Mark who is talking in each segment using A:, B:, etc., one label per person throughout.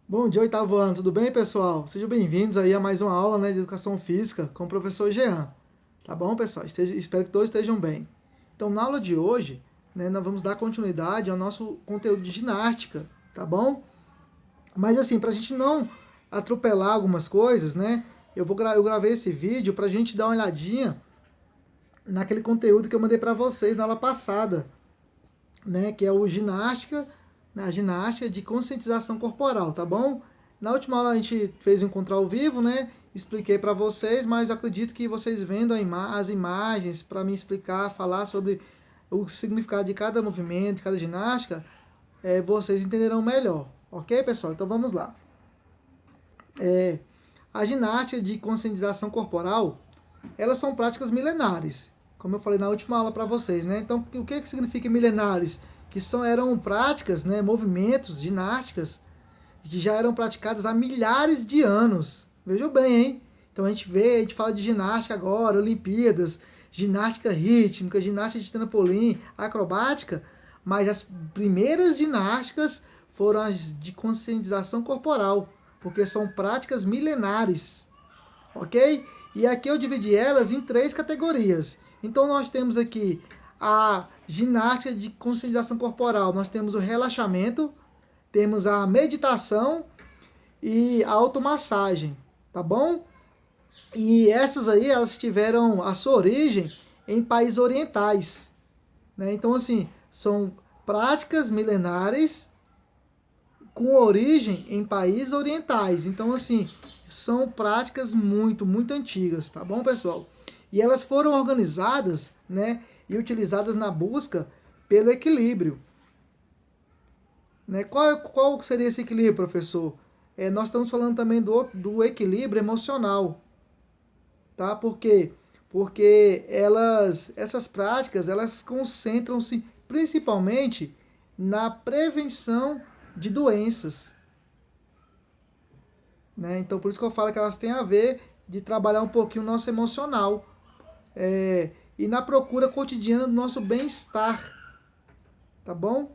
A: Bom dia, oitavo ano, tudo bem, pessoal? Sejam bem-vindos aí a mais uma aula, né, de Educação Física com o professor Jean. Tá bom, pessoal? Espero que todos estejam bem. Então, na aula de hoje, né, nós vamos dar continuidade ao nosso conteúdo de ginástica, tá bom? Mas assim, para a gente não atropelar algumas coisas, né, eu gravei esse vídeo para a gente dar uma olhadinha naquele conteúdo que eu mandei para vocês na aula passada, né, que é o ginástica, na ginástica de conscientização corporal, tá bom? Na última aula a gente fez um encontro ao vivo, né? Expliquei para vocês, mas acredito que vocês vendo as imagens para me explicar, falar sobre o significado de cada movimento, de cada ginástica, vocês entenderão melhor, ok, pessoal? Então vamos lá. A ginástica de conscientização corporal, elas são práticas milenares, como eu falei na última aula para vocês, né? Então, o que significa milenares? Eram práticas, né, movimentos, ginásticas, que já eram praticadas há milhares de anos. Vejam bem, hein? Então a gente fala de ginástica agora, Olimpíadas, ginástica rítmica, ginástica de trampolim, acrobática, mas as primeiras ginásticas foram as de conscientização corporal, porque são práticas milenares, ok? E aqui eu dividi elas em três categorias. Então nós temos aqui a ginástica de conscientização corporal, nós temos o relaxamento, temos a meditação e a automassagem, tá bom? E essas aí, elas tiveram a sua origem em países orientais, né? Então, assim, são práticas milenares com origem em países orientais. Então, assim, são práticas muito antigas, tá bom, pessoal? E elas foram organizadas, né, e utilizadas na busca pelo equilíbrio, né? Qual seria esse equilíbrio, professor? Nós estamos falando também do equilíbrio emocional, tá? Por quê? Porque essas práticas, elas concentram-se principalmente na prevenção de doenças, né? Então, por isso que eu falo que elas têm a ver de trabalhar um pouquinho o nosso emocional, e na procura cotidiana do nosso bem-estar, tá bom?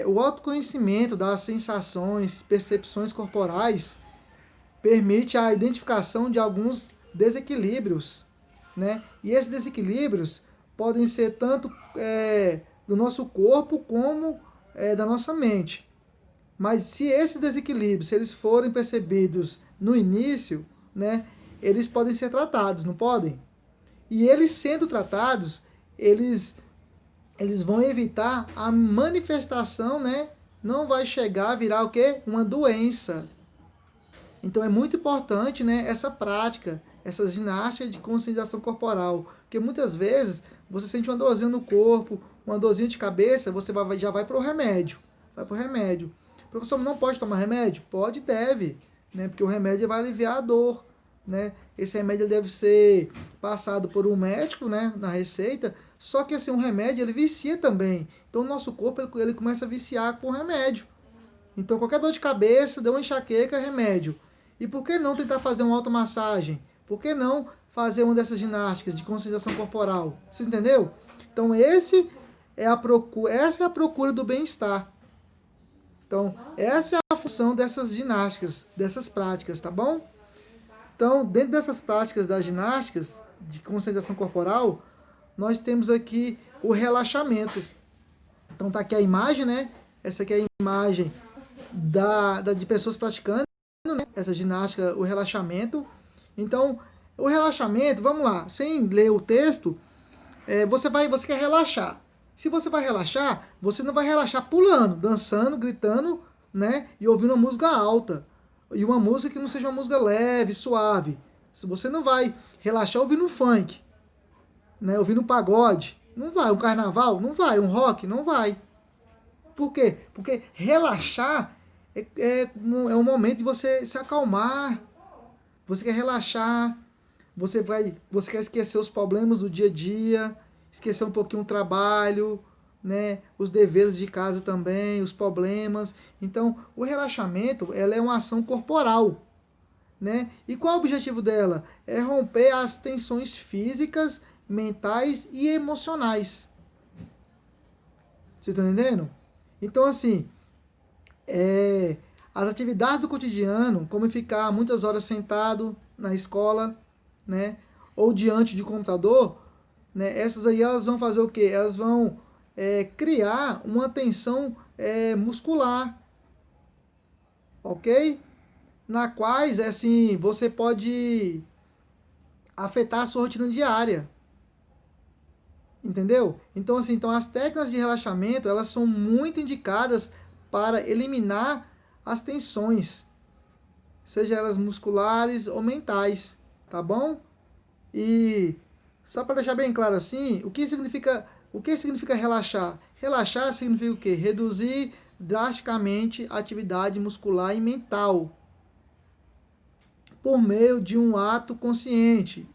A: O autoconhecimento das sensações, percepções corporais permite a identificação de alguns desequilíbrios, né? E esses desequilíbrios podem ser tanto do nosso corpo como da nossa mente. Mas se esses desequilíbrios, se eles forem percebidos no início, né, eles podem ser tratados, não podem? E eles sendo tratados, eles eles vão evitar a manifestação, né? Não vai chegar a virar o quê? Uma doença. Então é muito importante, né, essa prática, essa ginástica de conscientização corporal, porque muitas vezes você sente uma dorzinha no corpo, uma dorzinha de cabeça, já vai para o remédio, vai para o remédio. O professor, não pode tomar remédio? Pode e deve, né, porque o remédio vai aliviar a dor, né. Esse remédio deve ser passado por um médico, né, na receita, só que assim, um remédio ele vicia também. Então o nosso corpo ele começa a viciar com o remédio. Então, qualquer dor de cabeça, deu uma enxaqueca, remédio. E por que não tentar fazer uma automassagem? Por que não fazer uma dessas ginásticas de conscientização corporal? Você entendeu? Então, essa é a procura do bem-estar. Então, essa é a função dessas ginásticas, dessas práticas, tá bom? Então, dentro dessas práticas das ginásticas de conscientização corporal, nós temos aqui o relaxamento. Então, tá aqui a imagem, né? Essa aqui é a imagem de pessoas praticando, né, essa ginástica, o relaxamento. Então, o relaxamento, vamos lá, sem ler o texto, você quer relaxar. Se você vai relaxar, você não vai relaxar pulando, dançando, gritando, né, e ouvindo uma música alta. E uma música que não seja uma música leve, suave. Se você não vai relaxar ouvindo um funk, né, ouvindo um pagode, não vai. Um carnaval, não vai. Um rock, não vai. Por quê? Porque relaxar é um momento de você se acalmar. Você quer relaxar, você quer esquecer os problemas do dia a dia, esquecer um pouquinho o trabalho, né, os deveres de casa também, os problemas. Então, o relaxamento, ela é uma ação corporal, né? E qual é o objetivo dela? É romper as tensões físicas, mentais e emocionais. Vocês estão entendendo? Então, assim, As atividades do cotidiano, como ficar muitas horas sentado na escola, né? Ou diante de computador, né? Essas aí elas vão fazer o quê? Elas vão criar uma tensão muscular, ok? Na quais, assim, você pode afetar a sua rotina diária. Entendeu? Então, assim, então as técnicas de relaxamento, elas são muito indicadas para eliminar as tensões, seja elas musculares ou mentais, tá bom? E só para deixar bem claro assim, o que significa relaxar? Relaxar significa o quê? Reduzir drasticamente a atividade muscular e mental por meio de um ato consciente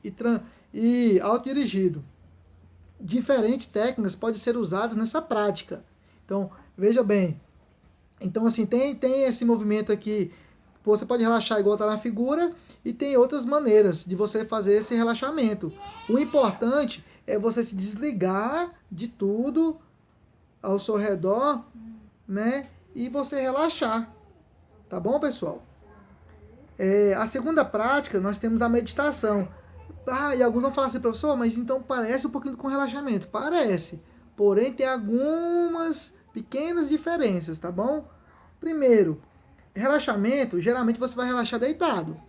A: e autodirigido. Diferentes técnicas podem ser usadas nessa prática. Então, veja bem. Então, assim, tem esse movimento aqui. Você pode relaxar igual está na figura. E tem outras maneiras de você fazer esse relaxamento. O importante é você se desligar de tudo ao seu redor, né? E você relaxar. Tá bom, pessoal? A segunda prática, nós temos a meditação. Ah, e alguns vão falar assim, professor, mas então parece um pouquinho com relaxamento. Parece, porém tem algumas pequenas diferenças, tá bom? Primeiro, relaxamento, geralmente você vai relaxar deitado.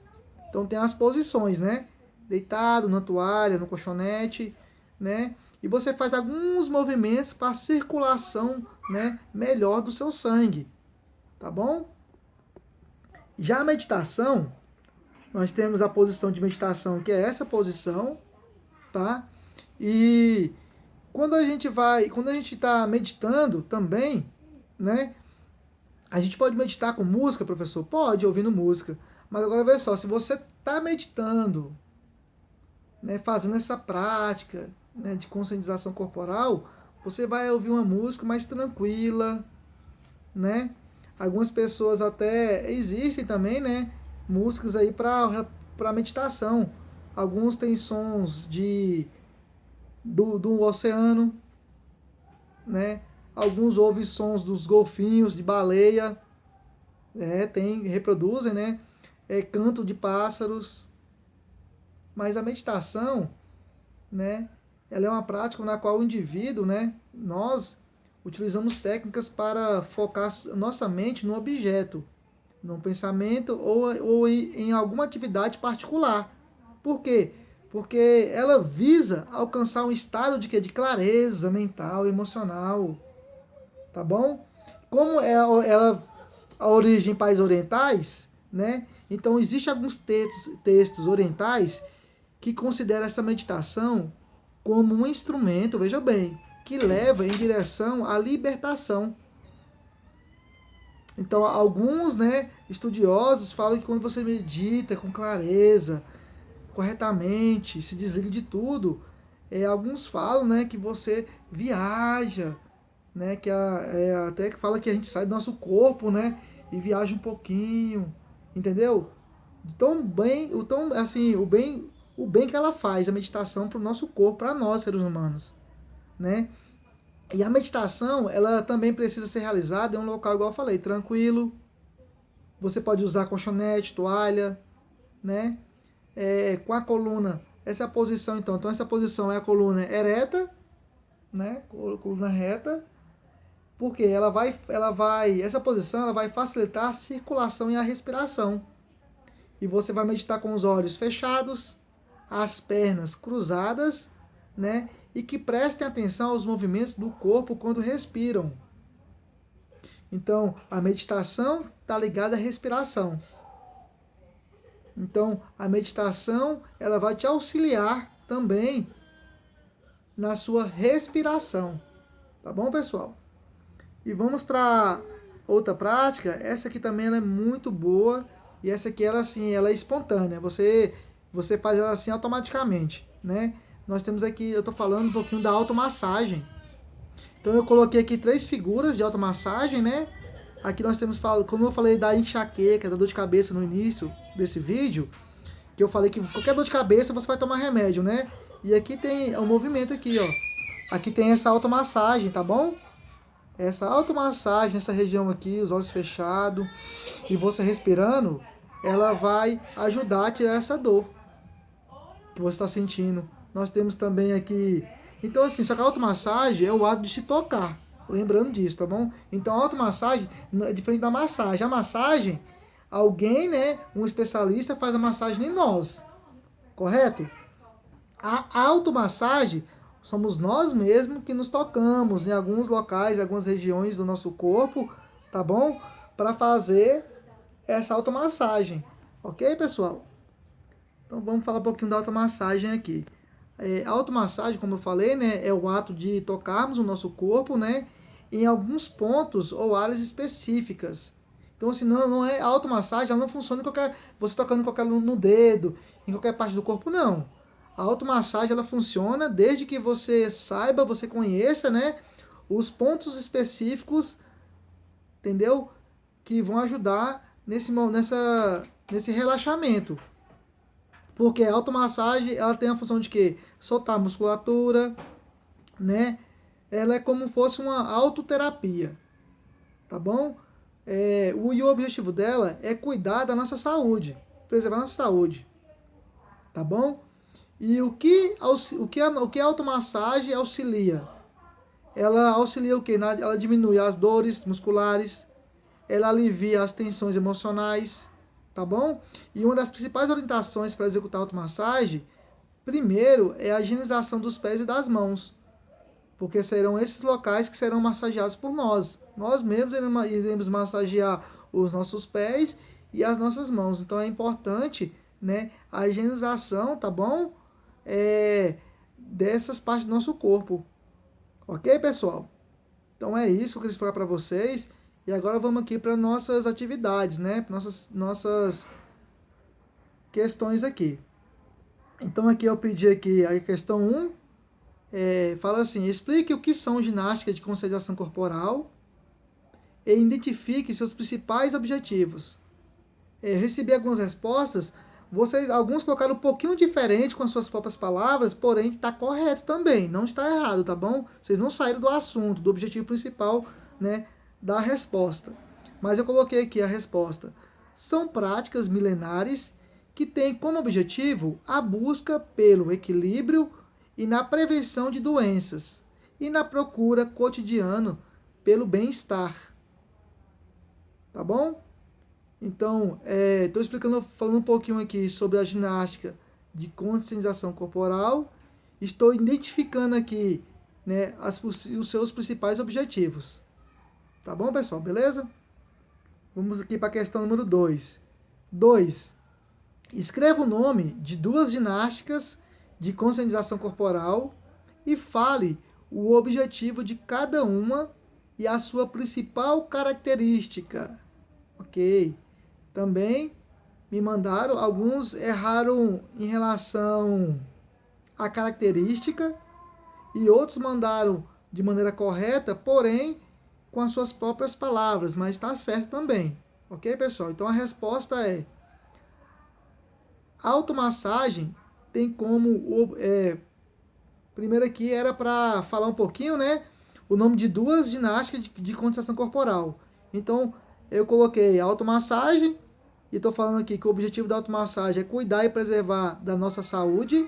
A: Então tem as posições, né? Deitado, na toalha, no colchonete, né? E você faz alguns movimentos para a circulação, né, melhor do seu sangue, tá bom? Já a meditação, nós temos a posição de meditação, que é essa posição, tá? E quando a gente está meditando também, né? A gente pode meditar com música, professor? Pode, ouvindo música. Mas agora veja só, se você está meditando, né, fazendo essa prática, né, de conscientização corporal, você vai ouvir uma música mais tranquila, né? Algumas pessoas até existem também, né? Músicas aí para meditação. Alguns têm sons do oceano, né? Alguns ouvem sons dos golfinhos, de baleia, reproduzem, né? Canto de pássaros. Mas a meditação, né? Ela é uma prática na qual o indivíduo, né? Nós utilizamos técnicas para focar nossa mente no objeto, num pensamento ou em alguma atividade particular. Por quê? Porque ela visa alcançar um estado de quê? De clareza mental, emocional, tá bom? Como ela a origem em países orientais, né? Então existem alguns textos orientais que consideram essa meditação como um instrumento, veja bem, que leva em direção à libertação. Então, alguns, né, estudiosos falam que quando você medita com clareza, corretamente, se desliga de tudo, alguns falam, né, que você viaja, né, até que fala que a gente sai do nosso corpo, né, e viaja um pouquinho, entendeu? Assim, o bem que ela faz, a meditação para o nosso corpo, para nós seres humanos, né? E a meditação, ela também precisa ser realizada em um local, igual eu falei, tranquilo. Você pode usar colchonete, toalha, né? Com a coluna, essa é a posição então. Então essa posição é a coluna ereta, né? Coluna reta. Porque essa posição ela vai facilitar a circulação e a respiração. E você vai meditar com os olhos fechados, as pernas cruzadas, né? E que prestem atenção aos movimentos do corpo quando respiram. Então, a meditação está ligada à respiração. Então, a meditação ela vai te auxiliar também na sua respiração. Tá bom, pessoal? E vamos para outra prática. Essa aqui também ela é muito boa. E essa aqui, ela, assim, ela é espontânea. Você faz ela assim automaticamente, né? Nós temos aqui, eu estou falando um pouquinho da automassagem. Então eu coloquei aqui 3 figuras de automassagem, né? Aqui nós temos, como eu falei da enxaqueca, da dor de cabeça no início desse vídeo, que eu falei que qualquer dor de cabeça você vai tomar remédio, né? E aqui tem o movimento aqui, ó. Aqui tem essa automassagem, tá bom? Essa automassagem nessa região aqui, os olhos fechados e você respirando, ela vai ajudar a tirar essa dor que você está sentindo. Nós temos também aqui. Então, assim, só que a automassagem é o ato de se tocar. Lembrando disso, tá bom? Então, a automassagem é diferente da massagem. A massagem, alguém, né, um especialista faz a massagem em nós, correto? A automassagem somos nós mesmos que nos tocamos em alguns locais, em algumas regiões do nosso corpo, tá bom? Para fazer essa automassagem, ok, pessoal? Então vamos falar um pouquinho da automassagem aqui. A automassagem, como eu falei, né, é o ato de tocarmos o nosso corpo, né, em alguns pontos ou áreas específicas. Então, assim, não é a automassagem, ela não funciona em qualquer, você tocando em qualquer no dedo, em qualquer parte do corpo, não. A automassagem, ela funciona desde que você saiba, você conheça, né, os pontos específicos, entendeu? Que vão ajudar nesse relaxamento. Porque a automassagem, ela tem a função de quê? Soltar a musculatura, né? Ela é como se fosse uma autoterapia, tá bom? E o objetivo dela é cuidar da nossa saúde, preservar a nossa saúde, tá bom? E o que a automassagem auxilia? Ela auxilia o quê? Ela diminui as dores musculares, ela alivia as tensões emocionais, tá bom? E uma das principais orientações para executar a automassagem, primeiro, é a higienização dos pés e das mãos, porque serão esses locais que serão massageados por nós. Nós mesmos iremos massagear os nossos pés e as nossas mãos. Então é importante, né, a higienização, tá bom? Dessas partes do nosso corpo. Ok, pessoal? Então é isso que eu queria explicar para vocês. E agora vamos aqui para nossas atividades, né? Nossas questões aqui. Então aqui eu pedi aqui a questão 1, fala assim, explique o que são ginástica de consolidação corporal e identifique seus principais objetivos. Recebi algumas respostas, alguns colocaram um pouquinho diferente com as suas próprias palavras, porém está correto também, não está errado, tá bom? Vocês não saíram do assunto, do objetivo principal, né, da resposta. Mas eu coloquei aqui a resposta. São práticas milenares que têm como objetivo a busca pelo equilíbrio e na prevenção de doenças e na procura cotidiana pelo bem-estar. Tá bom? Então, estou falando um pouquinho aqui sobre a ginástica de conscientização corporal. Estou identificando aqui, né, os seus principais objetivos. Tá bom, pessoal? Beleza? Vamos aqui para a questão número 2. 2. Escreva o nome de duas ginásticas de conscientização corporal e fale o objetivo de cada uma e a sua principal característica. Ok. Também me mandaram, alguns erraram em relação à característica e outros mandaram de maneira correta, porém com as suas próprias palavras, mas está certo também. Ok, pessoal? Então a resposta é: automassagem tem como. Primeiro aqui era para falar um pouquinho, né? O nome de duas ginásticas de conscientização corporal. Então eu coloquei automassagem e estou falando aqui que o objetivo da automassagem é cuidar e preservar da nossa saúde.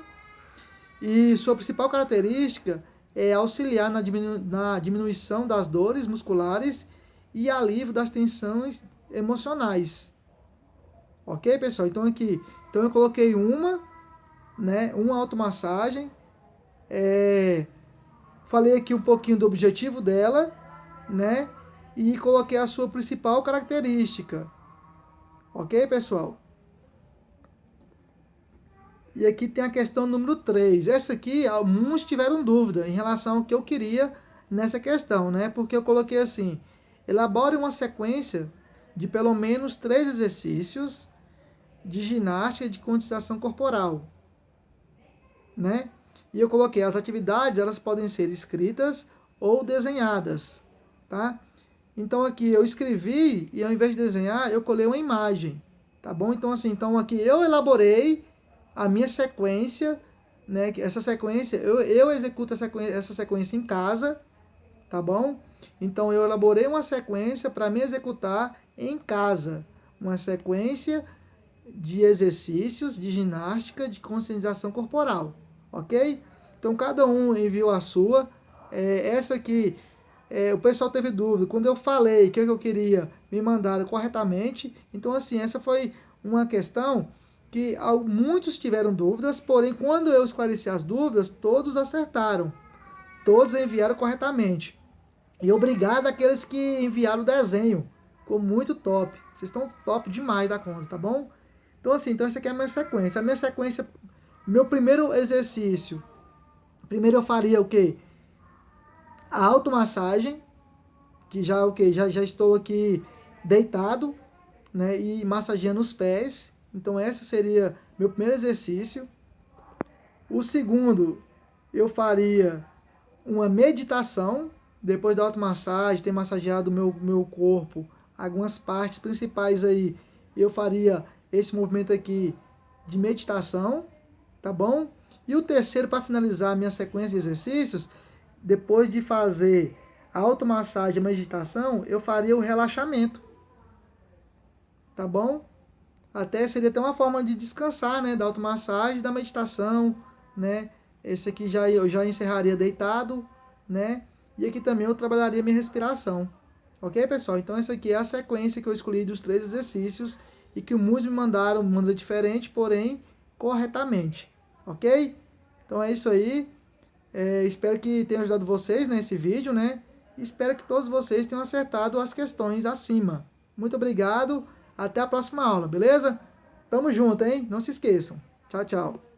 A: E sua principal característica é auxiliar na diminuição das dores musculares e alívio das tensões emocionais. Ok, pessoal? Então aqui, eu coloquei uma automassagem. Falei aqui um pouquinho do objetivo dela, né? E coloquei a sua principal característica. Ok, pessoal? E aqui tem a questão número 3. Essa aqui, alguns tiveram dúvida em relação ao que eu queria nessa questão, né? Porque eu coloquei assim: elabore uma sequência de pelo menos 3 exercícios de ginástica de conscientização corporal, né? E eu coloquei as atividades, elas podem ser escritas ou desenhadas, tá? Então aqui eu escrevi e ao invés de desenhar, eu colei uma imagem, tá bom? Então assim, aqui eu elaborei a minha sequência, né? Essa sequência, eu executo essa sequência em casa, tá bom? Então eu elaborei uma sequência para me executar em casa, uma sequência de exercícios de ginástica de conscientização corporal, ok? Então cada um enviou a sua. Essa aqui, o pessoal teve dúvida. Quando eu falei que eu queria, me mandaram corretamente. Então assim, essa foi uma questão que muitos tiveram dúvidas, porém quando eu esclareci as dúvidas, todos acertaram. Todos enviaram corretamente. E obrigado àqueles que enviaram o desenho. Ficou muito top. Vocês estão top demais da conta, tá bom? Então assim, então essa aqui é a minha sequência. A minha sequência, meu primeiro exercício. Primeiro eu faria o quê? A automassagem, que já o quê? Já estou aqui deitado, né, e massageando os pés. Então esse seria meu primeiro exercício. O segundo, eu faria uma meditação, depois da automassagem, ter massageado o meu corpo, algumas partes principais aí, eu faria esse movimento aqui de meditação, tá bom? E o terceiro, para finalizar a minha sequência de exercícios, depois de fazer a automassagem e a meditação, eu faria o relaxamento, tá bom? Até seria até uma forma de descansar, né, da automassagem, da meditação, né? Esse aqui eu já encerraria deitado, né? E aqui também eu trabalharia minha respiração. Ok, pessoal? Então essa aqui é a sequência que eu escolhi dos 3 exercícios e que muitos me mandaram de maneira diferente, porém corretamente. Ok? Então é isso aí. Espero que tenha ajudado vocês nesse vídeo, né? Espero que todos vocês tenham acertado as questões acima. Muito obrigado. Até a próxima aula, beleza? Tamo junto, hein? Não se esqueçam. Tchau, tchau.